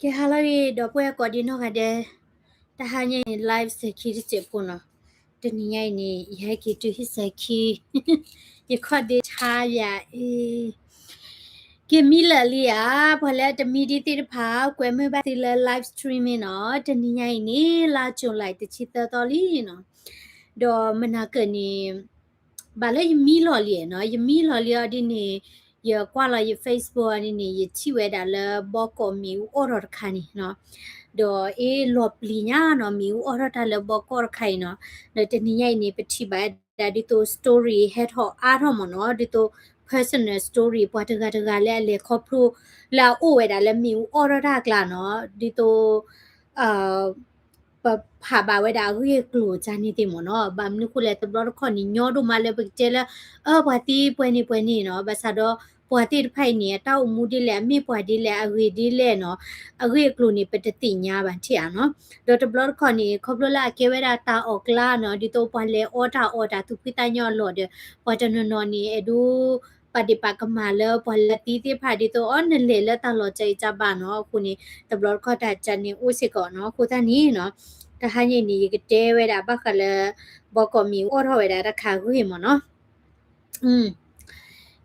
ke halari do pwe ko di no ga de ta ha ni live security che ko no de ni yai ni ya ki tu hi sa ki ye kho de cha ya e ke mi la li ya phla de mi di ti pha kwe me ba ti la live streaming no de ni yai ni la chon lai ti chi ta to li no do mana ke ni ba le mi lo li no ye mi lo li di ni ye kwa la ye facebook ani ni ye chi we da la bo ko mi o ro kha ni no do e lo pli nya no mi o ro ta le bo ko khai no de te ni yai ni pe thi ba da di to story head ho a ro mo no di to personal story ပွားတကတကလဲလေခေါပလိုလာအိုဝဲတာလဲမြူအော်ရတာကလာနော်ဒီတိုအာပဖာဘာဝဲတာကိုရကလိုချာနေတယ်မနော်ဘာမနုခုလဲတဘလခေါနီညောဒိုမလဲပကျဲလဲဘာတီပွဲနေနော်ဘာသာတော့ပွားတီဖိုင်နေတောက်မှုဒီလဲမိပွားဒီလဲအဝေဒီလဲနော်အဝေကလိုနေပတတိညာပါထီရနော်ဒေါ်တဘလခေါနီခေါပလိုလာကေဝဲတာတာအော်ကလာနော်ဒီတိုပွားလဲအော်တာသူပိတညောလော်တဲ့ပွားတနော်နီအဒူปฏิปักษ์มาแล้วพอละตีที่ผ่าดีตัวอ้อนนั่นเลยแล้วตลอดใจจะบ้านเนาะคุณนี่ตำรวจเขาดัดจันนี่อู้สิก่อนเนาะคุณท่านนี้เนาะถ้าให้ยินดีก็เจเวดาบักกันเลยบอกก็มีอ้อเท่าเวดาราคาก็เห็นมั้งเนาะอืม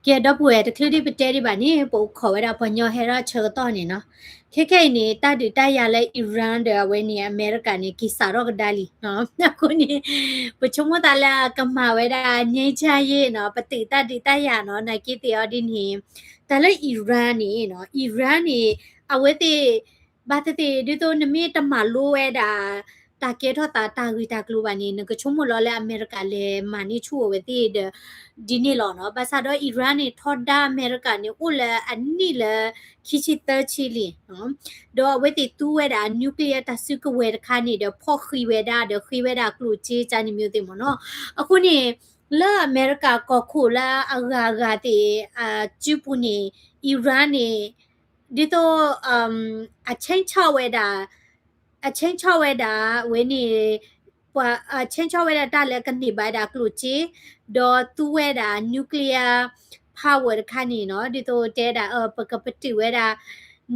เกียร์ดับเวทคลิปที่ไปเจดีบ้านนี้ปุ๊บขอเวลาพอญอเฮราเชิญต่อนี่เนาะแค่นี้ตาดูตายาเลยอิหร่านเดอเวเนียอเมริกานี่กิสารกดาลีเนาะนะคุณนี่ประชุมตาละกำมาเวดาเนี่ยใจเย็นเนาะปฏิตาดูตายาเนาะนักกิตยอดินหิมแต่ละอิหร่านนี่เนาะอิหร่านนี่เอาไว้ที่บาตติดูตัวนมีตมาลูเวดาตาเกทอตาวิตากลูบานี่นึกชุมลอเลอเมริกาเลมานี่ชัวเวที่เดဒီနေ့လောနော်ဘာသာတော့အီရန်နေထော်ဒါအမေရိကန်နေဦးလာအနိလာခီချီတချီလီနော်တော့ဝဲတီတူဝဲတာနျူကလ িয়ার တဆုကဝဲတခါနေတော့ဖော့ခီဝဲတာတော့ခီဝဲတာကလူချေချာနေမျိုးတင်မနော်အခုနေလာအမေရိကကောခုလာအဂါတီကျူပူနေအီရန်နေဒီတော့အချင်းချဝဲတာဝဲနေပွာချင်းချဝဲတာလည်းကနေပါတာကလူချေဒေါ်သူဝဲတာနျူကလ িয়ার พาวเวอร์คันนี่เนาะดิโตเตดาปกปติเวดา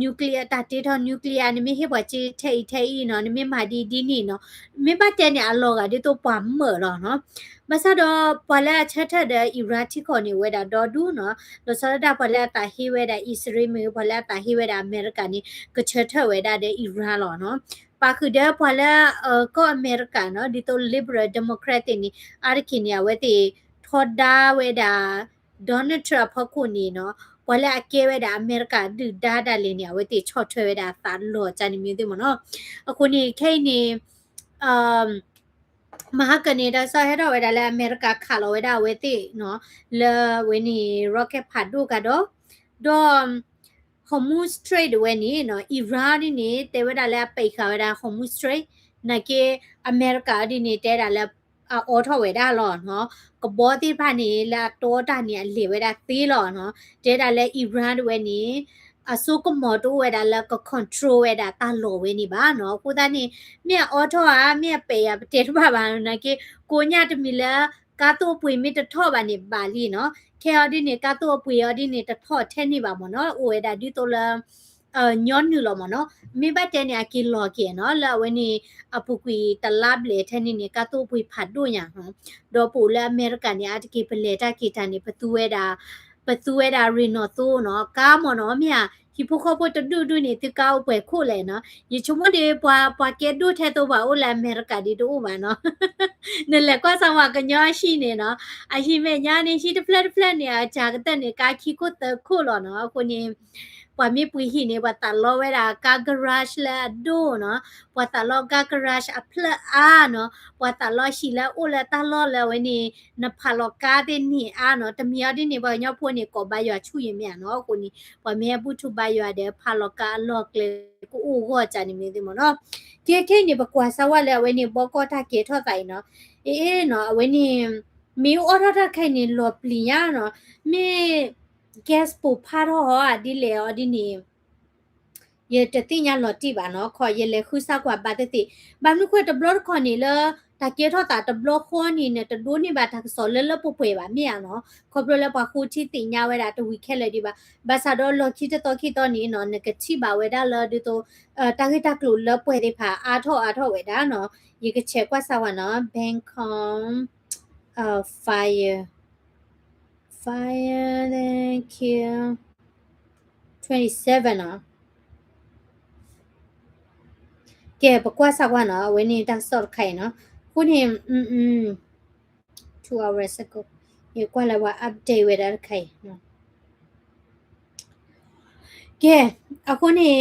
นิวเคลียร์ตาเตทอนิวเคลียร์นี่ไม่เฮ็ดว่าจิเทอีเนาะนี่ไม่มาดีนี่เนาะไม่บาเตเนี่ยอลอกะดิโตปามเมอเนาะมาซะดอปลาชัดๆเดอิรัติคอนี่เวดาดอดูเนาะลอซะดาปลาตาฮิเวดาอิสราเอลปลาตาฮิเวดาอเมริกานี่ก็ชัดๆเวดาเดอิรานเนาะปาคือเดปลาก็อเมริกาเนาะดิโตลิเบอรัลเดโมแครตินี่อาร์คิเนียเวติทอดาเวดาဒေါ်နယ်ထရပ်ဖခုနီနော်ဘွာလာကေဝဲဒါအမေရိကဒူဒါဒါလင်းနေဝဲတိချော့ထွဲဝဲဒါသာလောချာနေမျိုးတိမနော်အခုနေခိနေမဟာကနေဒါဆာဟဲတော့ဝဲဒါလဲအမေရိကခါလောဝဲဒါဝဲတိနော်လဲဝဲနီရော့ကက်ဖတ်ဒိုကတော့ဒေါ်ဟော်မူစထရိတ်ဝဲနီနော်အီရန်နေတဲဝဲဒါလဲပိတ်ခါဝဲဒါဟော်မူစထရိတ်နကေအမေရိကဒီနေတဲဒါလဲအော်ထော်ဝဲဒါလောနော်ကဘောတိဖာနေလာတောတာနေလေဝဲတာသေးလောနော်တဲတာလဲအီရန်ဝဲနေအဆုကမော်တိုဝဲတာလဲကကွန်ထရိုဝဲတာတာလောဝဲနေပါနော်ကိုသားနေမြက်အော်ထော်အားမြက်ပေရတဲထပါနော်ကေကိုညတမီလာကာတိုပွေမီတထော့ပါနေပါလီနော်ခဲအော်ဒီနေကာတိုပွေအော်ဒီနေတထော့ထဲနေပါမနော်ဝဲတာဒီတိုလာညွန်နူလောမနော်မိဘတဲ့နေအကီလောကေနော်လာဝနေအပုကွေတလပ်လေထဲနေကတိုပွေဖတ်တို့ညာဟောဒေါ်ပူလာအမေရိကန်နေအတကေပလေတာကေတန်နေပသူဝဲတာရီနိုတိုနော်ကာမနော်မြဟီပိုခပိုတဒူဒူနေတကောက်ပွဲခိုလေနော်ယချုံမဒီပွာကေဒူထဲတော့ပါအိုလာအမေရိကန်ဒီတို့ပါနော်နလေကွာဆောင်ကညောရှိနေနော်အရှိမေညာနေရှိတဖလက်နေအချာကတဲ့နေကာခီကိုတခိုလောနော်ကိုနေပွာမီပွေဟိနေပွာတလောဝဲတာကာဂရတ်လာဒိုနော်ပွာတလောကာဂရတ်အဖလက်အာနော်ပွာတလောရှိလာအိုလာတလောလဲဝဲနေနဖလောကာတဲ့နေအာနော်တမီယာဒီနေပွာညောဖို့နေကောဘရွာချူရင်မြန်နော်ကိုနေပွာမဲပုထုဘရွာတဲ့ဖလောကာလောကလေကိုအိုဟောချာနေမင်းဒီမနော်ကေခဲနေပကွာဆဝလဲဝဲနေဘောကောတာကေထော့တိုင်နော်အေးနော်ဝဲနေမီအော်ရတာခိုင်နေလောပလီယာနော်မေ gas ပူဖာတော့ဟာဒီလေအော်ဒီနေရတတိညာလော်တိပါနော်ခေါ်ရလေခုဆောက်ကဘာတတိဘာမခွတ်တဘလော့ခေါ်နေလ ta ke tho ta ta block kho ni ne ta do ni ba ta so le le pu pwe ba mi ya no kho pro le pa khu chi ti nya we da to we khe le di ba sa do lo chi to ni no ne ke chi ba we da lo di to ta ke ta klo le pwe de pha a tho we da no ye ke che kwa sa wa no Bangkok fire then kill 27 no แกบอกว่าสักวันเนาะวันนี้ตักสอบไข่เนาะคุณเห็น2 hours ago เดี๋ยวกว่าแล้วว่าอัปเดตเวลาไข่เนาะแกအခုနေ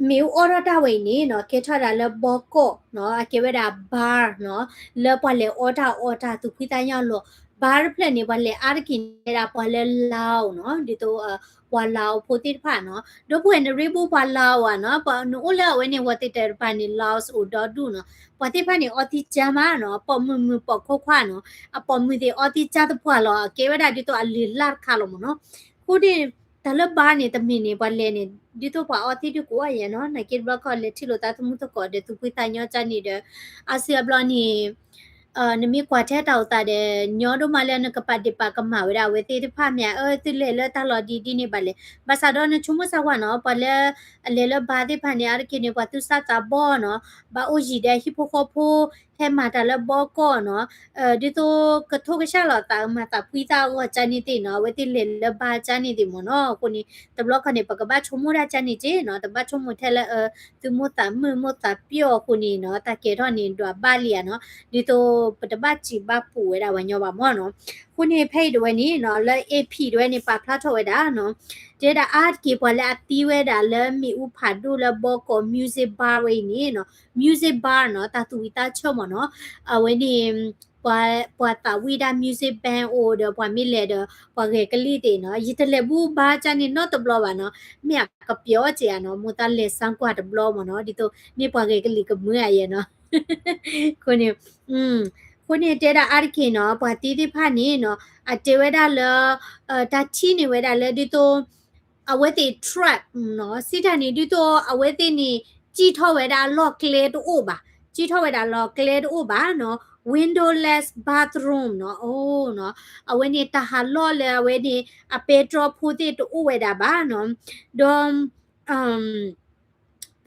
มิวออร์ดาเวนี่เนาะเกทาราเลบอก็เนาะเกเวดาบาร์เนาะเลปอเลออดาตุพิตายาโลบาร์เพลนี่ปอเลอาร์กินดาปอเลลาวเนาะดิโตปอลาวโพติพาเนาะดอปเวนริบูปอลาวอ่ะเนาะปอนูเลเวนี่วติเตอร์ปานี่ลาวส์อุดอดูเนาะปอติพานี่ออติจามาเนาะปอมือปอโคควาเนาะอะปอมือเดออติจาตปอลอเกเวดาดิโตอลิลาร์คาโลมเนาะคูดิตะลบานี่ตะมินี่ปอเลนี่ဒီတော့ပါအတိတကိုရနော်နကိဘကလက်ထီလိုတာတမှုတကောတဲ့သူပိတညောချနေတဲ့အာဆီယဘလနီနမီကွာတဲ့တောက်တာတဲ့ညောတို့မလည်းနကပတ်ဒီပါကမဝရဝတိတဖမြတိလေလတလော်ဒီနေပါလေဘာသာတော့နချုံမဆဝနော်ပလဲလေလဘာဒီဖန်ရကိနေကွာသူစတာဘောနော်ဘာအိုဂျီတဲ့ဟီပိုခိုဖိုแค่มาแต่ละบอกก่อนเนาะดิโตกระทบกระชากหลอตามาตาพุยตาว่าจานิติเนาะเวติเลละบาจานิติหมเนาะคนนี้ตะบล็อกคันนี่ปะกะบะชมุราจานิเจเนาะตะบะชมุแทละตุมตามือมตาเปียวคนนี้เนาะตาเกทอนี่ดัวบาเลียเนาะดิโตปะตะบะจิบะปูเวดาวันยอบ่มอเนาะคนนี้เพยด้วยนี่เนาะและ AP ด้วยนี่ปาพลาทเวดาเนาะเจดาอาร์ตกีปอละตีเวดาละมีอุพาดูละบอกก็มิวสิกบาร์เวนี่เนาะมิวสิกบาร์เนาะตาตุวิตาชมเนาะวันนี้ปวดตาวีดามิวสิกแบนโอเดปวดมิเลเดปวดเกกลีเตเนาะยิตเลบูบาจานี่เนาะตบลอวะเนาะเมียกะเปียวเจเนาะมุตาเลสังกว่าตบลอมเนาะดิโตนี่ปวดเกกลีกะมืออะเนาะคนนี้คนนี้เจดาอาร์เคเนาะปวดตีที่พานี่เนาะอะเจเวดาเลตาชีนี่เวดาเลดิโตအဝဲတိ track နော်စစ်တန်နေဒီတော့အဝဲတိနေကြီးထောဝဲတာလော့ကလေတိုပါကြီးထောဝဲတာလော့ကလေတိုပါနော် windowless bathroom နော်အိုးနော်အဝဲနေတာဟာလော့လေအဝဲနေအပေထရိုဖူတိတိုဝဲတာပါနော်ဒေါ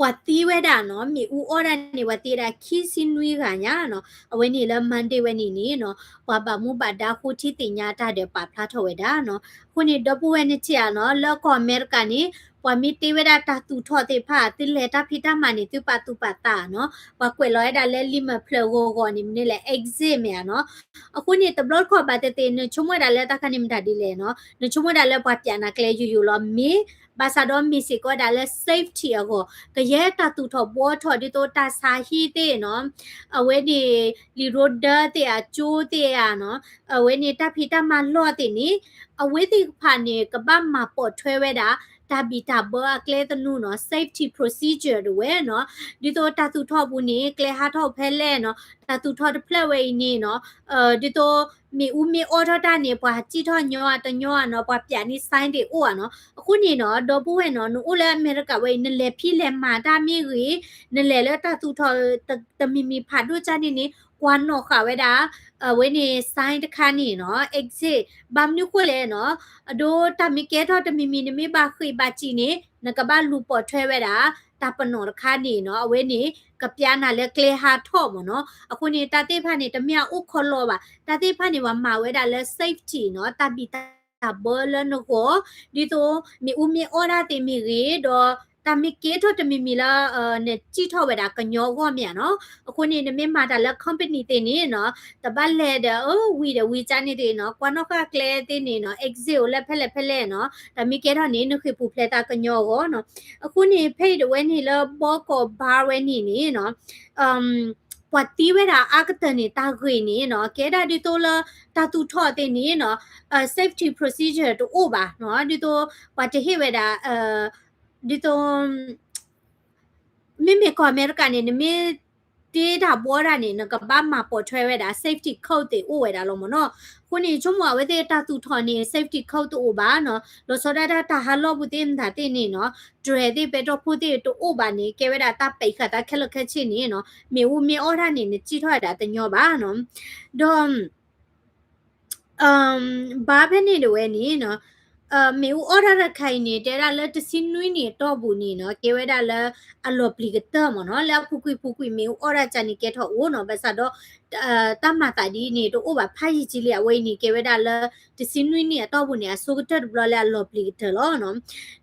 ปวดตีเวดาเนาะมีอูออรันนี่ว่าตีดาคีซินุยกะญาเนาะเอาไว้นี่ละมันเดเวนี่นี่เนาะปวดบะมูบะดาคูทิติญาตาเดปะพลาทเวดาเนาะคุนี่ดอปเวนี่จิอ่ะเนาะแล้วก็อเมริกานี่ปวดมีตีเวดาตาตูทอติพาติเลตาพิตามานี่ตุปะตาเนาะปวดกวยร้อยดาเลลิมะเพลโกโกนี่นี่แหละ exit เมียเนาะအခုนี่ตบลอดขอบาเตเตนชุมวดาเลตาคันนี่มดาดิเลเนาะนชุมวดาเลปวดยานะเคลอยู่ลอมีบาซาดอมิสิก็ได้และ safety อ่ะก็ก็แย่ตาตูทอบอทอดิโตตาซาฮีเตเนาะเอาไว้นี่ลีโรเดอร์เตอะจูเตอะเนาะเอาไว้นี่ตาพิตามาลอตินี่เอาไว้ที่ผ่านนี่ก็บ้ามาปอดช่วยไว้ดาตาบีตาเบอร์เกลตนูเนาะ safety procedure ด้วยเนาะดิโตตาตูทอบุนี่เกลฮาทอเพลเนาะตาตูทอเพลเวนี่เนาะดิโตมีอุมีออทอตานี่ปะจิทอญอตะญอเนาะปะปยานี่ไซน์เดโอเนาะအခုนี่เนาะดอปูเวเนาะนูเลอเมริกาเวนเลพี่เลมาตามีรีนเลเลตาตูทอตะมีผาดูจานี่กวนเนาะค่ะเวดาเวนี่ไซน์ตะคานี่เนาะ exit บัมนิโคเลเนาะโดตามีเกทอตะมีนี่มีบาคุยบาจีนี่นกะบาลูปอทเวเวดาตาปนอรคานี่เนาะเวนี่กะปยานาเลเกลฮาทอมเนาะအခုนี่ตาติพานี่ตะเมียอุคอลอบ่าตาติพานี่ว่ามาเวดาเล safety เนาะตาบีตาเบลนก็ดิโตมีอุมีออราติมีรีดอตามีเกทอตมีละเนี่ยจิทอเวดากะญอก็เมียเนาะအခုนี่เนี่ยมาดาละคอมพานีตินี่เนาะตะบัลเลเดวีจานี่ติเนาะกวนอกะเกลตินี่เนาะ exit และเพลเนาะตามีเกทอนี่นคือปูเพลตากะญอก็เนาะအခုนี่เพดเวนี่ละบอกบาร์เวนี่เนาะปวดตีเวลาอากตนี่ตากุยนี่เนาะแกดาดิโตละตาตูทอเตนี่เนาะsafety procedure ตัวโอบาเนาะดิโตปวดจะเฮเวดาดิโตมิเมกอเมริกันนี่มิ data ဘောတာနေကဘာမှာပေါ်ထွဲရတာ safety code တွေဥဝဲတာလို့မနော်ခုနေချုံမဝဲတဲ့တာသူထော်နေ safety code တို့ဘာနော်လို့ဆိုတော့တာဟာလို့ဘူးတင်တာတင်နေနော်ဒရတဲ့ပဲတော့ဖို့တဲ့တို့ဥပါနေကဲဝဲတာတပိတ်ခတာခက်လက်ခက်ချင်းနေနော်မေဦးမေအော်တာနေကြည့်ထွားတာတညောပါနော်တော့ဘာပဲနေလို့ဝဲနေနော်မေဦးအော်ရခိုင်နေတဲ့ရလက်တစင်းနွိနေတော့ဘူးနေနော်ကေဝဲတာလဲအလောပလီကတမနော်လဲဖူကွီမေဦးအော်ရချန်နေကဲတော့ဝနော်ဘဆာတော့တမတာဒီနေတော့ဥပါဖိုင်ကြီးလေအဝိနေကေဝဲတာလဲတစင်းနွိနေတော့ဘူးနေအစိုးတက်ဘလလဲအလောပလီကတလောနော်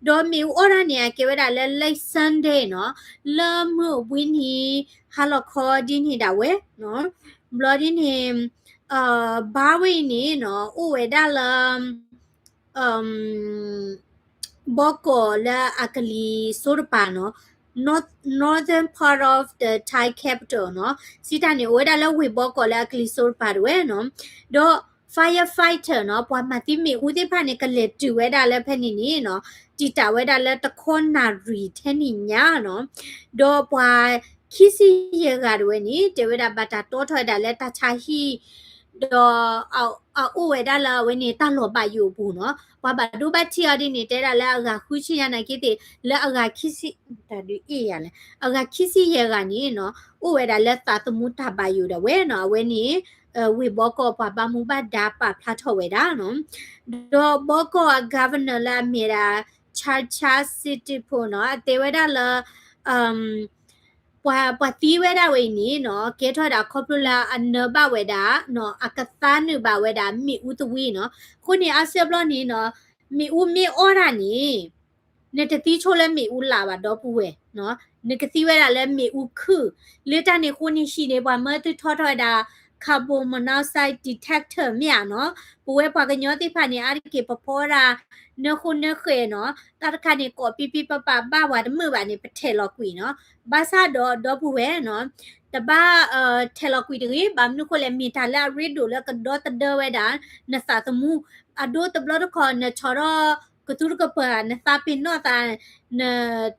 တော့မေဦးအော်ရနေကေဝဲတာလဲလိုက်ဆန်ဒေးနော်လဲမဝင်းဟီဟာလခေါ်ဒီနေတာဝဲနော်ဘလဒီနေဘာဝိနေနော်ဥဝဲတာလဲboko la akali sorpa no northern part of the Thai capital no sita ne weda la we boko la akali sorpa we no do firefighter no pwa mati me ude pha ne kale tu weda la phani ni no tita weda la takhon na ri thani nya no do pwa khisi ye ga we ni te weda bata to thwa da la ta cha hi do au weda la we ni ta lo ba yu bu noဘာဘာဒူဘတ်ချီအဒီနေတဲ့လာအကခူချီရနိုင်ကိတဲ့လာအကခိစီတာဒီအေးရလဲအကခိစီရကနေနော်ဥဝဲတာလက်သာတမှုတာပါယူတယ်ဝဲနော်ဝဲနေဝေဘောကောပါပါမှုပါဒါပါဖလာထော်ဝဲတာနော်တော့ဘောကောဂဗနာလာမီရာချာစီတီဖိုနော်တေဝဲတာလာပွာတီဝဲတာဝဲနေနော်ကဲထွက်တာခေါပလာအနဘဝဲတာနော်အကသနဘဝဲတာမိဥတဝီနော်ခုနေအဆက်ဘလနေနော်မိဥမေအော်ရာနေနေတတိချိုလဲမိဥလာပါတော့ပူဝဲနော်နေကတိဝဲတာလဲမိဥခုလေတာနေခုနေရှိနေပွာမတ်ထောထောတာcarbon monoxide detector မြနော်ပူဝဲပွာကညောတိဖာနေအရိကေပဖောရာနခုနခဲနော်တာခါနေကောပပဘာဝါဒမှုပါနေပထဲလောကွီနော်ဘာသာတော့ပူဝဲနော်တဘာထဲလောကွီတကြီးဘာမနုခလဲမီတာလာရီဒိုလကတော့တဒဝဲတာနစာတမှုအဒိုတဘလခေါ်နချောရကတူကပနစာပင်နော်တာန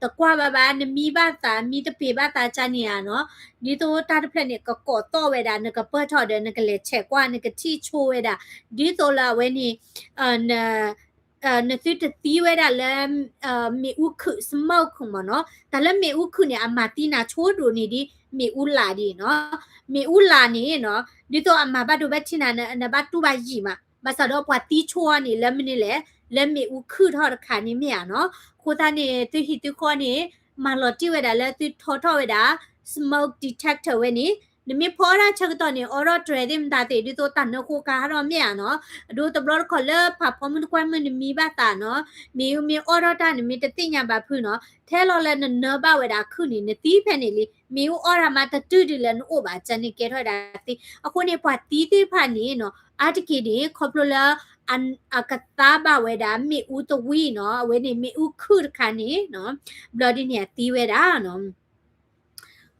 တကွာဘာနမီဘာတာမီတပေဘာတာချာနီယာနော်ဒီတော့တာတဖက်နေကကောတော့ဝဲတာနကပတ်ထော်တယ်နကလေချက်ကွာနကတိချိုးဝဲတာဒီတော့လာဝဲနေနစစ်တီဝဲတာလဲမေဥခုစမောက်ခုမနော်ဒါလဲမေဥခုနေအမတီနာချိုးဒူနေဒီမေဥလာဒီနော်မေဥလာနေနော်ဒီတော့အမဘတ်တို့ဘက်ချင်နာနဘတ်တူပါကြီးမှာဘာသာတော့ပွားတီချိုးနေလဲမနေလဲလက်မေဥခုထော်ခါနေမြာနော်ခိုးသားနေသူဟီသူခေါ်နေမာလော်တီဝဲတာလဲသူထော်ဝဲတာ smoke detector ဝဲနေနမဖောရာချက်တော့နေ oral trading တာတဲ့ဒီတော့တန်ခိုကာတော့မြာနော်အဒိုတဘလခေါ်လဲဖာဖမန်ကွမ်မနမီဘာတာနော်မီ oral တာနမတတိညာပါဖူးနော်ထဲလော်လဲနဘဝဲတာခုနေနတီးဖက်နေလေမီ oral မှာတတူဒီလဲနို့ပါချန်နေကဲထွက်တာတိအခုနေပွားတီးတိဖာနေနော်အာတကီဒီခေါပလိုလာအကတာဘဝဲတာမီဦးတဝီနော်ဝဲနေမီဦးခုခါနေနော်ဘလော်ဒီနေတီးဝဲတာနော်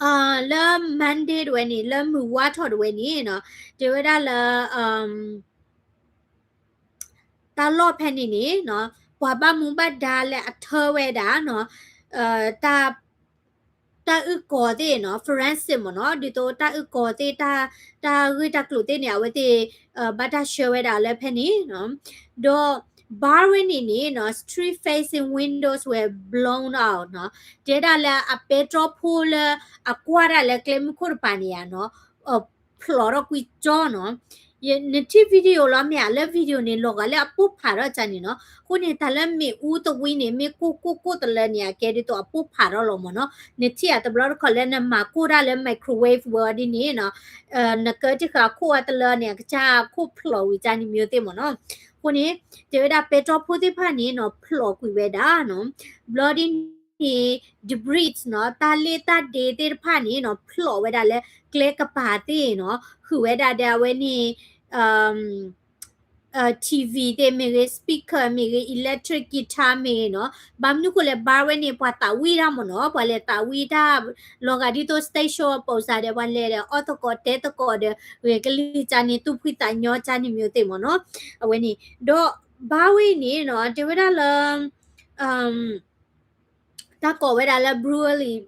la Monday တွေနေလမှုဝါထော်တွေနေနော်ဒီဝဒါလာတာလော့ဖက်နေနေနော်ဘွာဘမူဘဒါလဲအထောဝဲတာနော်တာဥကောတဲ့နော် forensic မနော်ဒီတော့တာဥကောတဲ့တာဝိတကလူတဲ့နေဝဲတဲ့ဘတ်တာရှဝဲတာလဲဖက်နေနော်တော့ bar winning no street facing windows were blown out no data la a petrol pool aquara la claim kurpania no flora qui no ye neti video la me ala video ne loga la apu phara chani no ko ne tala me u to win ne me ko tala ne ke di to apu phara lo mo no neti a to blor khole na ma ko da le microwave word ni no na ka ti kha ko tala ne cha ko flow wi chani myo te mo no ko ne de da petrol phu ti pha ni no flow kwi we da no bloody debris no ta le ta de te pha ni no flow we da le clay ka pa te no khu we da we ni TV တဲ့မြေ speaker မြေ electric guitar မြေနော်ဘာမနုကိုလေဘာဝဲနေပွားတာဝီရမနော်ပွားလေတာဝီတာလောကဒီတို station ပေါ်စားတယ်ဘာလဲတဲ့ auto code တဲ့တကောတဲ့ဝေကလေးချာနေသူဖိတညောချာနေမျိုးတဲ့မနော်အဝဲနေတော့ဘာဝဲနေနော်ဒီဝဲလာ ta ko we da la brewery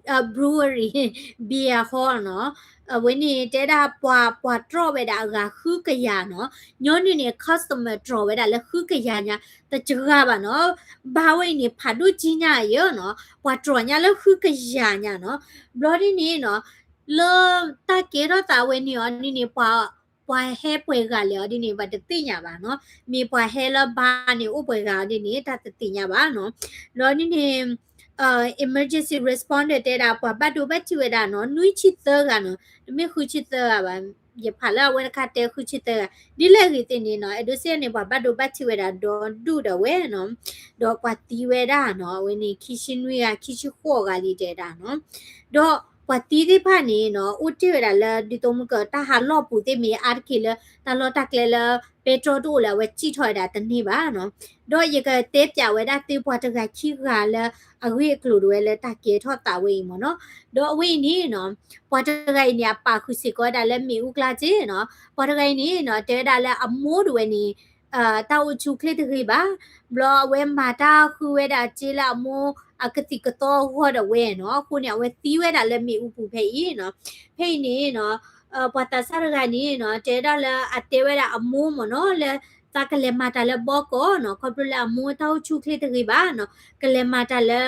beer hall no when ni te da pwa draw we da ga khu ka ya no nyo ni customer draw we da la khu ka ya nya ta chga ba no ba we ni pha du ji nya yo no pwa draw nya la khu ka ya nya no bloody ni no lo ta ke ro ta we ni ni pwa he pwe ga le di ni ba de ti nya ba no mi pwa he la ba ni u pwe ga di ni ta ti nya ba no lo ni emergency responder တဲ့တာပွားဘတ်တူဘတ်ချီဝဲတာနော်နွိချီသကနော်မေခုချီသကပါရဖလာဝဲခတ်တဲခုချီသကဒီလက်ကြီးတင်နေနော်အဲ့ဒိုစရနေပွားဘတ်တူဘတ်ချီဝဲတာဒေါ်တူတော့ဝဲနော်ဒေါ်ကွာတီဝဲတာနော်ဝဲနေခီရှင်နွေကခီချီခေါ်ကလေးတဲ့တာနော်ဒေါ်ပွားတီဒီဖာနေနော်ဦးတီဝဲတာလဲဒီတုံးကတာဟာလော့ပူတိမီအာခိလတာလော့တက်လဲလဲပက်ထရိုတိုလဲဝဲကြည့်ထွားတာတနေ့ပါနော်ဒေါ်ရကတဲပြဝဲတာတေးပွားတကခီကလဲအဝေးကလူတွေလည်းတကဲထော့တာဝေးမနော်တော့အဝေးနေနော်ပေါ်တကိုင်းနေပါခုစီကောဒါလည်းမီဥကလာကြီးနော်ပေါ်တကိုင်းနေနော်တဲဒါလည်းအမိုးတွေနေတာဝချူခလစ်တကြီးပါဘလဝဲမာတာခုဝဲတာကြီးလာမိုးအကတိကတော့ဟောတဲ့ဝဲနော်ခုနေဝဲတီးဝဲတာလည်းမီဥပူဖေးနော်ဖေးနေနော်ပတာဆရကနေနော်တဲဒါလည်းအတဲဝဲတာအမိုးမနော်လဲta ke le mata le boko no ko pula mu tau chu kle te ba no ke le mata le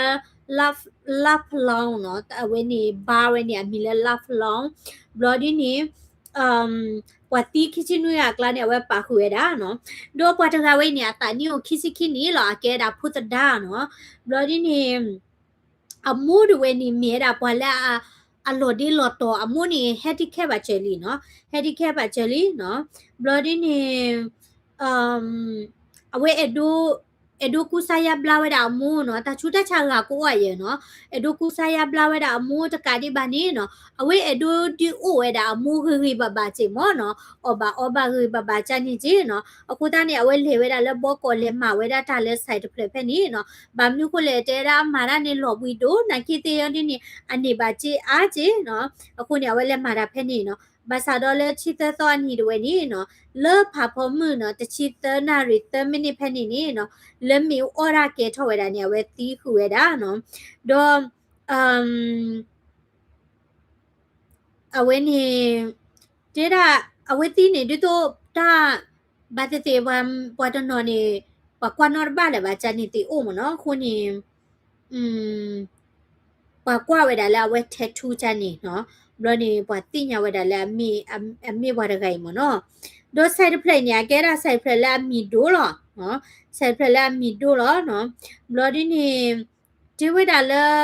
love long no ta we ni ba we ni mi le love long bloody ni wati kichinu ya kla ne we pa khu da no do pa ta we ni ata ni o kisi ni lo ke da phut da no bloody ni amu de we ni me da pa la a lo di lo to amu ni handicap ba jelly no handicap ba jelly no bloody niအဝဲအဒိုကူဆာယဘလာဝဲတာအမိုးနော်တချူတချာကကိုဝရဲနော်အဒိုကူဆာယဘလာဝဲတာအမိုးတကတိပါနေနော်အဝဲအဒိုဒီအိုဝဲတာအမိုးခိဘဘာချေမောနော်အဘခိဘဘာချာနေကြီးနော်အခုတနေ့အဝဲလေဝဲတာလက်ဘောကောလေမဝဲတာတာလက်ဆိုင်တဖလက်ဖက်နေနော်ဘာမျိုးကိုလေတဲတာမာရနေလော်ဝီတိုနကိတေယနေနေအနေပါချေအားချေနော်အခုနေအဝဲလက်မာတာဖက်နေနော်ဘာသာတော့လေချစ်တဲ့သောအညီတွေနေနော်လောဖာဖို့မှုနော်တချစ်တဲ့နာရီ10မိနစ်ဖက်နေနေနော်လက်မီအော်ရာကေထော်ဝဲတာနေဝဲတီးခုဝဲတာနော်တော့အဝဲနေတဲ့တာအဝဲတီးနေဒီတော့တာဘာတဲ့ဝမ်ပေါ်တော့နော်နေပကွာနော်ဘာလဲဘာချာနေတီအိုမနော်ခုနေပကွာဝဲတာလားဝဲထက်ထူးချနေနော်ဘလို့နေပွားတိညာဝဲတာလားအမေဘွားတကိုင်မနော်တော့ side play ညာကဲတာ side play လားမီဒိုလောနော် side play လားမီဒိုလောနော်ဘလို့ဒီနေဒီဝဲတာလား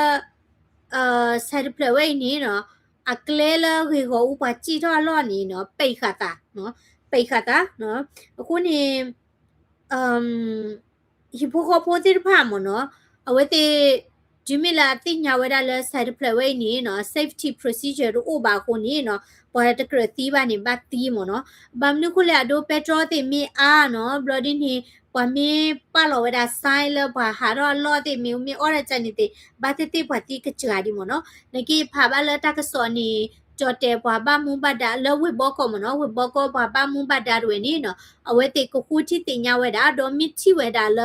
side play ဝဲနေနော်အကလဲလာခေကိုဥပကြည့်တော့လောနေနော်ပိတ်ခတာနော်ပိတ်ခတာနော်အခုနေဟိပိုကိုပိုတိဖာမနော်အဝဲတေဒီမီလာတိညာဝဲတာလဲ side play ဝဲနေနော် safety procedure တို့ဥပါခုနေနော်ပေါ်တကရတီးပါနေပါတီးမနော်ဘာမနုခုလေအဒိုပက်ထရိုတိမီအားနော်ဘလော်ဒီနေပမီပါလောဝဲတာဆိုင်လဘာဟာရောလော်တိမီအော်ရချန်နီတိဘာတိတိပတိကချာဒီမနော်နကီဖာဘာလတာကစောနီကြော်တဲဘွာဘာမူဘဒါလဝိဘောကောမနော်ဝိဘောကောဘွာဘာမူဘဒါတွေနေနော်အဝဲတိကခုတီတင်ညာဝဲတာဒေါ်မီချီဝဲတာလ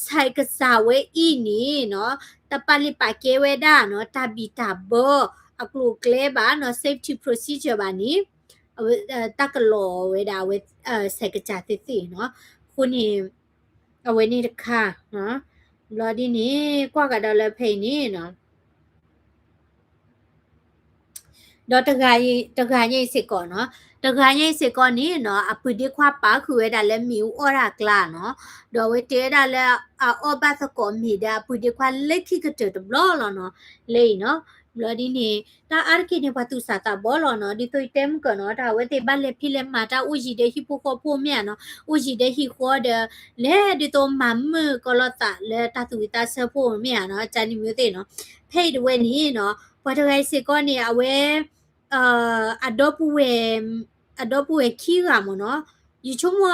ဆိုင်ကစားဝဲအီနီနော်တပလိပါကေဝဲတာနော်တဘီတာဘောအခုကလဲပါနော် safety procedure ပါနီတကလောဝဲတာဝဲဆိုင်ကကြတိတိနော်ခုနေအဝဲနေတခါနော်လော်ဒီနေကွာကတော့လည်းဖိနေနော်တော့တခါကြီးစစ်ကောနော်တခါကြီးစစ်ကောနေနော်အပူဒီခွာပါခွေတာလည်းမီဦးအော်ရာကလာနော်တော့ဝဲတဲတာလည်းအော်ဘတ်ကောမီဒါပူဒီခွာလက်ခိကတဲ့ဘလောလောနော်လေနော်ဘလော်ဒီနေတာအာကိနေပတူစာတာဘောလောနော်ဒီတိုတဲမ်ကနော်ဒါဝဲတေဘလက်ဖိလက်မာတာဦးကြီးတဲ့ဟိပိုခိုပိုမြန်နော်ဦးကြီးတဲ့ဟိခေါ်တဲ့လဲဒီတော့မမ်ကလောတာလဲတာတူတာဆဖို့မြန်နော်ချန်နီမျိုးတဲ့နော်ဖိတ်ဝဲနေနော်ဘာတခိုင်စစ်ကောနေအဝဲadopt we kira mo no yu chomo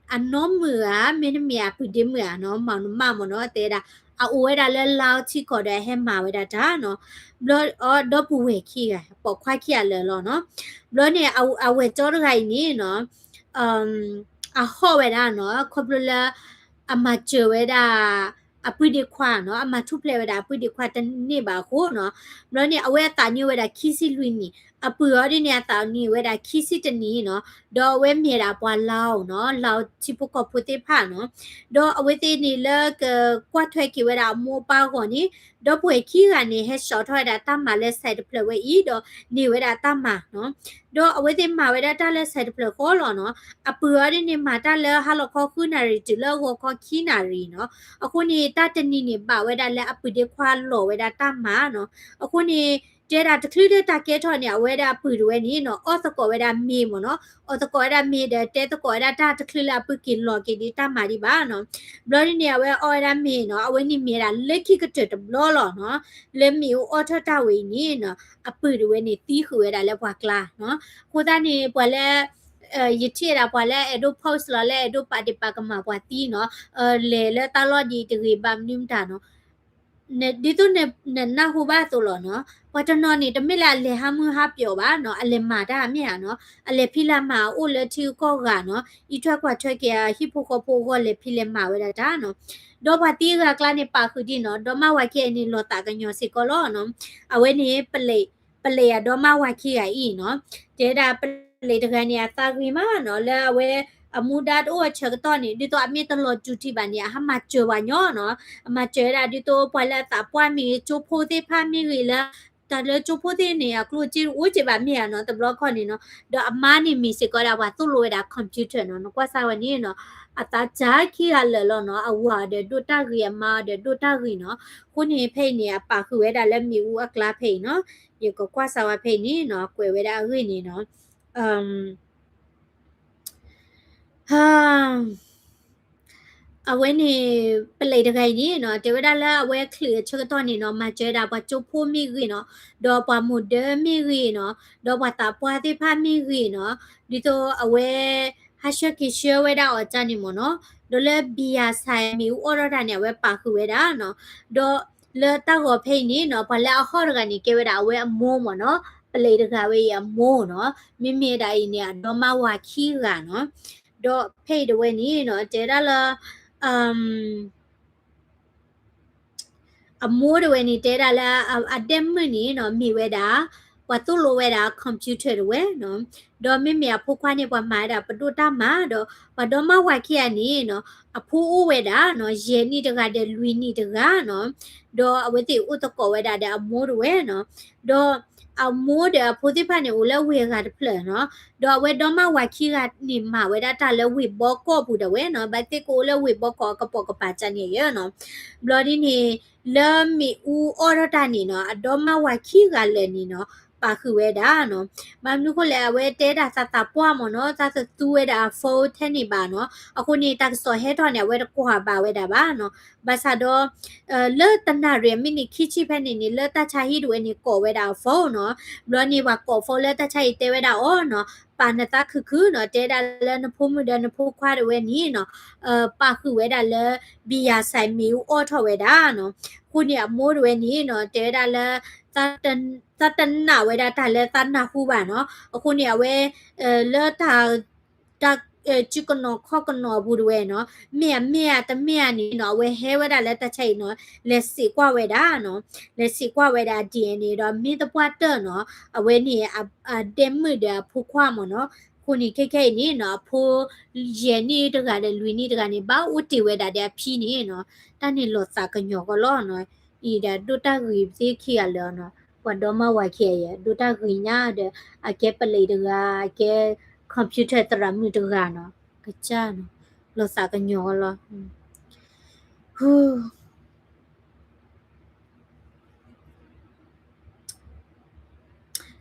anom a menmia pudimia no ma mo no te da a we da le lao chi ko da he ma we da da no blood adopt we kira po khwa kira le lo no blood ne a we cho da ni no a ho we da no ko bla amateur we da အပွေဒီခွာနော်အမထုပလေဝဒအပွေဒီခွာတနေပါခိုးနော်ဘလို့နေအဝဲတာညဝဒခီစီလွီနီအပူရောဒီနေတာနီဝဲတာခီစီတနီနော်ဒေါ်ဝဲမြေတာပွာလောင်းနော်လောင်းချိပကပူတေဖာနော်ဒေါ်အဝဲတေနီလကကွာထွဲကီဝဲတာမောပါခေါနီဒေါ်ပွေခီကနေဟက်ရှော့ထွဲတာတမလဲဆိုင်တပလဝဲဤဒေါ်နေဝဲတာတမနော်ဒေါ်အဝဲတေမာဝဲတာတလဲဆိုင်တပလခေါ်လောနော်အပူရောဒီနေမှာတလဲဟာလခေါ်ခုနာရီတီလောခေါ်ခီနာရီနော်အခုနေတာတနီနေပါဝဲတာလဲအပူဒီခွာလောဝဲတာတမနော်အခုနေเจดาตะคลีตะเกทอเนี่ยเวดาปืดเวนี่เนาะออตะกอเวดามีหมอเนาะออตะกอเวดามีเดเตตะกอเวดาตะตะคลีลาปึกินลอกิดิตามาดิบาเนาะบลอนี่เนี่ยเวออเวดามีเนาะอเวนี่มีดาเล็กขี้กะเตตะบลอลอเนาะเลมีออทะตะเวนี่เนาะอปืดเวนี่ตีคือเวดาเลบวากลาเนาะโคตานี่ปวแลยิทีราปวแลเอโดโพสลอแลเอโดปาดิปากะมาปวตีเนาะเลตะลอดีตะรีบามนิมตาเนาะเนี่ยดิตุเนี่ยนาฮูบาตัวเนาะว่าจะนอนนี่ตะมิละเลหามือหาเปียวบาเนาะอเลมาดาเมียเนาะอเลพิลามาโอเลทิก็กะเนาะอีทวกว่าช่วยแกฮิโปโคโปก็เลพิเลมาเวดาดาเนาะดอบาตีกะกลานี่ปาคือดิเนาะดอมาว่าเคนี่ลอตากันยอสิก็ลอเนาะอเวนี่เปเลดอมาว่าคีอ่ะอีเนาะเจดาเปเลตะกันเนี่ยตากรีมาเนาะและเวအမူဒါတော့ချက်တော့နေဒီတော့အမေတလို့ကျူတီပါနေဟာမချေဝညောနော်အမချေရာဒီတော့ပွာလာတာပွားမီချိုဖိုသေးဖာမီရီလာတလေချိုဖိုသေးနေကလိုချီဦးချပါမြေနော်တဘလခေါနေနော်တော့အမနီမီစကောရာဝသူ့လိုရတာကွန်ပျူတာနော်ကွာစာဝနေနော်အတာချာခီရလလောနော်အဝါတဲ့ဒိုတာရီမာတဲ့ဒိုတာရီနော်ခုနေဖိနေပါခွေတာလက်မီဦးအကလာဖိနော်ရေကကွာစာဝဖိနေနော်ကွယ်ဝဲတာရီနေနော်ဟာအဝဲနေပလေတခိုင်ကြီးနော်တေဝဒါလာအဝဲခလချက်တော့နေနော်မကျဲတာပချိုဖိုးမိကြီးနော်ဒေါ်ပမုဒမိကြီးနော်ဒေါ်ပတာပွားတိဖာမိကြီးနော်ဒီတော့အဝဲဟာရှကိရှဝဲတာအချနေမနော်ဒေါ်လေဘီယာဆိုင်မီအော်ရတာနေဝဲပါခွေတာနော်ဒေါ်လေတာကိုဖိနေနော်ဘလာခေါ်ရကနေကေဝဲတာအဝဲအမိုးမနော်ပလေတခါဝဲရမိုးနော်မိမိတိုင်းနေဒေါ်မဝါခီကနော်ဒေါ်ဖိတ်ဝဲနေနော်တေဒါလာအမိုးတွေနေတဲတာလာအတက်မနေနော်မိဝဲတာဝတ်သူလိုဝဲတာကွန်ပျူတာတွေဝဲနော်ဒေါ်မိမဖုခွားနေပွားမှာတာပတူတာမှာတော့ဝဒေါ်မဝိုက်ခရနေနော်အဖိုးအိုးဝဲတာနော်ရေနီတကတဲ့လူနီတကနော်ဒေါ်အဝဲတိဥတကောဝဲတာတဲ့အမိုးတွေဝဲနော်ဒေါ်အမိုးတဲ့ဖိုးတိဖာနေဦးလဲဝေကတဖလနော်ဒေါ်ဝဲဒေါ်မဝိုက်ခကနေမှာဝဲတာလဲဝေဘောကောပူတဲ့ဝဲနော်ဘတ်တိကိုလဲဝေဘောကောကပေါကပါချနေရနော်ဘလော်ဒီနေလာမီဦးအော်ရတာနေနော်အဒေါ်မဝိုက်ခကလည်းနေနော်ပါခွေတာနော်မမ်နုခလဲဝဲတဲတာစတာပွားမနော်သသသူဝဲတာဖိုးထဲနေပါနော်အခုနေတက်စောဟဲတော့နေဝဲကွာပါဝဲတာပါနော်ဘာသာတော့လဲတနာရမီနီခိချိဖက်နေနေလဲတချာဟီဒဝဲနေကောဝဲတာဖိုးနော်ဘလောနေပါကောဖိုးလဲတချာဟီတဲဝဲတာအော်နော်ပါနတာခုနော်တဲတာလဲနဖိုးမှုဒနဖိုးခွားဝဲနီနော်ပါခွေတာလဲဘီယာဆိုင်မီဦးအော်ထော်ဝဲတာနော်ခုနေအမိုးဝဲနီနော်တဲတာလဲတတနာဝဲတာတလဲတနာခုပါနော်အခုနေဝဲလဲတာတချီကနောခောကနောဘူးဝဲနော်မြတမြနီနော်ဝဲဟဲဝဲတာလဲတချိတ်နော်လက်စီကွာဝဲတာနော်လက်စီကွာဝဲတာ DNA တော့မင်းတပွားတနော်အဝဲနေတဲမှုတာဖူခွာမနော်ခုနေခိနေနော်ဖိုးရဲနေတကလည်းလူနေတကနေဘာဥတီဝဲတာတဲ့ဖြီးနေနော်တန်းနေလောစာကညောကလောနော်ဤဒါဒုတဂီစီခီရလောနော်ဝတ်တော်မဝိုက်ခေရဒုတဂီညာတဲ့အကဲပလေတကအကဲကွန်ပျူတာတရမှုတကနော်ကချာနော်လောစာကညောလောဟူ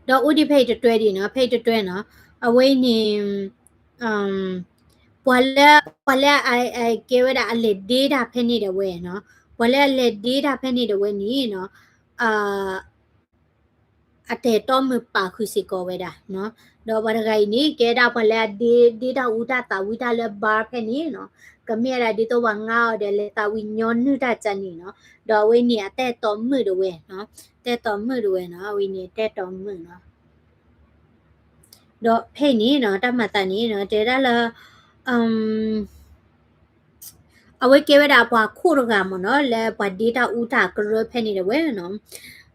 တော့ဥဒီဖိတ်တွဲဒီနော်ဖိတ်တွဲနော်အဝိနေပွာလာအိုကေဝဒအလေဒေတာဖဲနေတယ်ဝဲနော်ပွာလာလေဒေတာဖဲနေတယ်ဝဲနီနော်အတဲတော့မပါခုစီကောဝဲတာနော်တော့ဘာဂိုင်နီကေတာပွာလာဒေတာဥတာတာဝီတာလေဘာဖဲနေနော်ကမေရာဒီတော့ဝငါတယ်လေတာဝီညွန်နုတာချန်နီနော်တော့ဝဲနီအတဲတော့မှုတော့ဝဲနော်တဲတော့မှုတော့ဝဲနော်ဝီနီတဲတော့မှုနော်တော့ဖိနေနော်တမတန်နေနော်တဲတာလာ away gave it up a kurgamano, le badita uta group penny the way, no.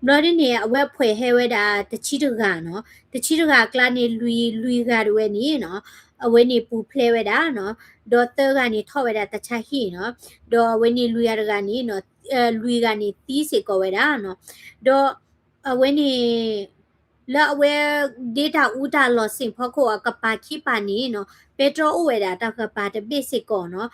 Bloody near a web put head at the chitugano, the chituga glani Louis Gadwini, no, a winny poo play with ano, do thirgani tower at the chahino, do winny Louis Gani, no, Louis Gani tisi go with ano, do a winny. La we data uta lo sin phoko a kapa ki pa ni no petro uwe da ta kapa de basic ko no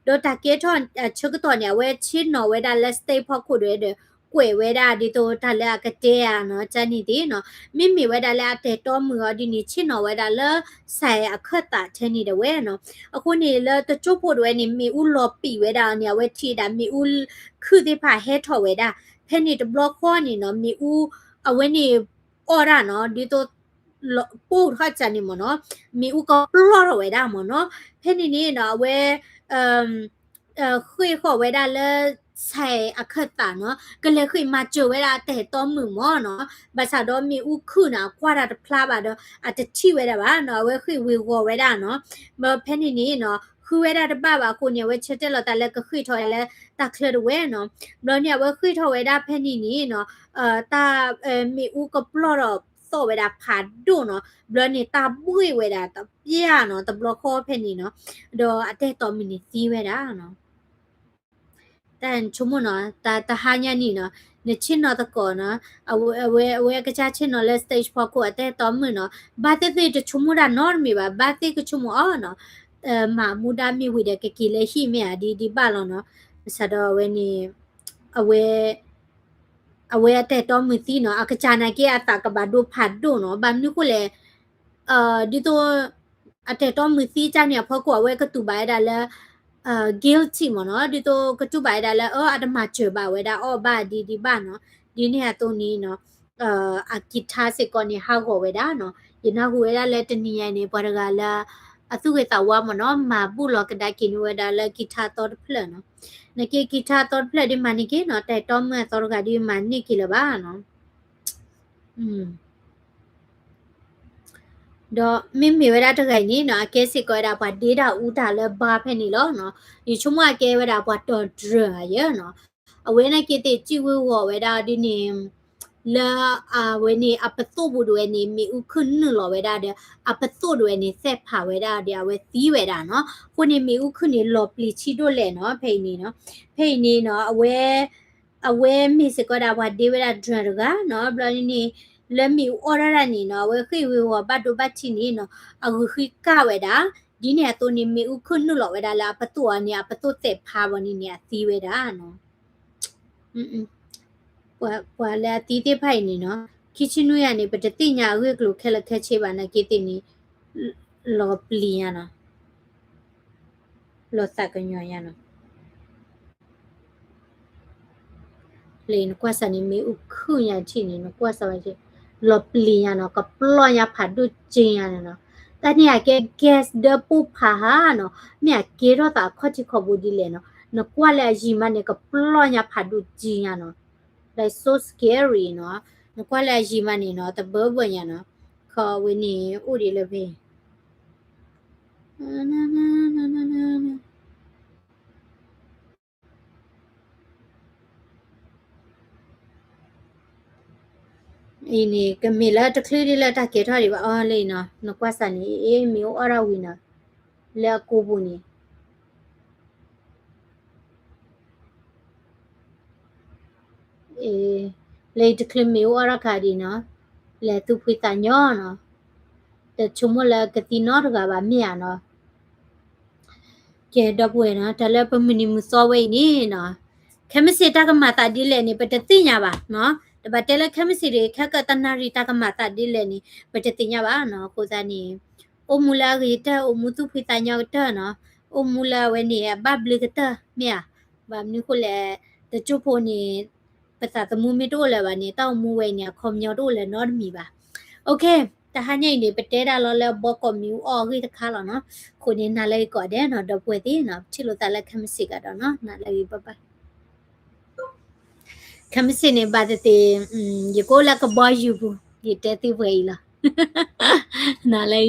do ta ke thon chuk to nya we chin no we da let's stay phoko de kwe we da di to ta la ka te ya no cha ni di no mi mi we da la te to mu di ni chin no we da la sai a khat ta the ni de we no aku ni la to chu pho de ni mi u lo pi we da nya we thi da mi u khu de pha he tho we da phe ni de block ko ni no mi u a we ni ora no di to pu ha cha ni mo no mi u ko lo ro we da mo no phe ni ni no we khui kho we da le sai a khat ta no ke le khui ma chu we da te to mu mo no ba sa do mi u khu na kwa da phla ba do a te thi we da ba no we khui we go we da no ba phe ni ni no khu we da ba ba ko ni we che te lo ta le ke khui tho le ta khle we no lo ni we khui tho we da phe ni ni no ta mi u ko plo ro so we da pha do no blo ni ta bui we da ta pia no ta blo kho phe ni no do a te to mi ni ti we da no但出门呢，ta ha nya ni no ne chin no ta ko no awe ka cha chin no le stage pa ko ate to mu no ba te te chu mu da nor mi ba te ku chu mu a no ma mu da mi wi de ke ki le hi me a di ba lo no sa do we ni awe ate to mu ti no a ka cha na ke a ta ka ba do pha do no ba ni ko le di to ate to mu ti cha ni pha ko awe ka tu ba da le guilty မနော်ဒီတော့ကတူပါဒါလဲအဒမချပါဝဲဒါဘာဒီဘာနော်ဒီနေဟာတုန်နီနော်အကီထားစကောနေဟာကိုဝဲဒါနော်ယနာကိုဝဲဒါလဲတနီယနေပေါ်ကလာအသူဝဲတာဝါမနော်မဘူးလောကဒါကင်းဝဲဒါလဲကီထားတော့ဖလနော်နကေကီထားတော့ဖလဒီမနီကေနော်တဲတော့မဲတော့ကဒီမနီကီလပါနော်တော့မိမိဝရတခိုင်နီနော်အကဲစစ်ကွဲတာဘာဒေတာဦးတာလဲဘာဖက်နီလောနော်ဒီချုံမကဲဝတာဘာတော်ဒရရနော်အဝဲနဲ့ကိတိကြည့်ဝဝဝတာဒီနေလာအဝဲနေအပတုဘူးတွေနေမိဥခွန်းလောဝတာတဲ့အပတုတွေနေဆက်ဖာဝတာတဲ့အဝဲသီးဝတာနော်ခုနေမိဥခွန်းနေလောပလီချီတို့လဲနော်ဖိနေနော်ဖိနေနော်အဝဲမိစကွဲတာဘာဒေဝတာဒရကနော်ဘလနီlet me order ni no we khi we wa ba do ba chi ni no a khi ka we da di ne to ni me u khun nu lo we da la pa tu ani a pa tu te pha wa ni ne ti we da no kwa la ti te phai ni no kitchen nu ya ni pa de ti nya we klo khe la khe che ba na ki ti ni lo pli ya no lo sa ka nyo ya no plain kwa sa ni me u khu ya chi ni no kwa sa ba chi lo pli ya no ka plo ya pha du chin ya no ta ni ya ke gas de pu pha ha no mi ya ke ro ta kho chi kho bu di le no kwa la ji ma ne ka plo ya pha du chin ya no like so scary no kwa la ji ma ni no ta bo bo ya no kho we ni u di le be na ini kemila takli la ta ke thari ba le na no kwasa ni mi o ara wi na la ko bu ni le takli mi o ara ka di na le tu phi ta nyo no te chumo la ka ti no ga ba mi ya no ke do pwe na ta la pa mini mu so we ni no khemisi ta ka ma ta di le ni pa te ti nya ba no ba te la khemisi re kha ka ta na ri ta ka ma ta di le ni pa te ti nya ba no ko sa ni o mula ri ta o mu tu phi ta nya ta no o mula we ni ba bli ka ta mi ya ba mi ko le te chu pho ni pa sa ta mu mi to le ba ni ta mu we ni khom nyo to le no mi ba okay တဟညိနေပတဲတာလောလဲဘောကမီအော်ခိတခါလောနော်ခုနေနာလဲကောတဲ့နော်တော့ပွေသေးနော်ချစ်လို့တလည်းခမစီကတော့နော်နာလဲပပခမစီနေပါတဲ့ရေကိုလကဘောယူဘူးဒီတဲတိဝေးလားနာလဲ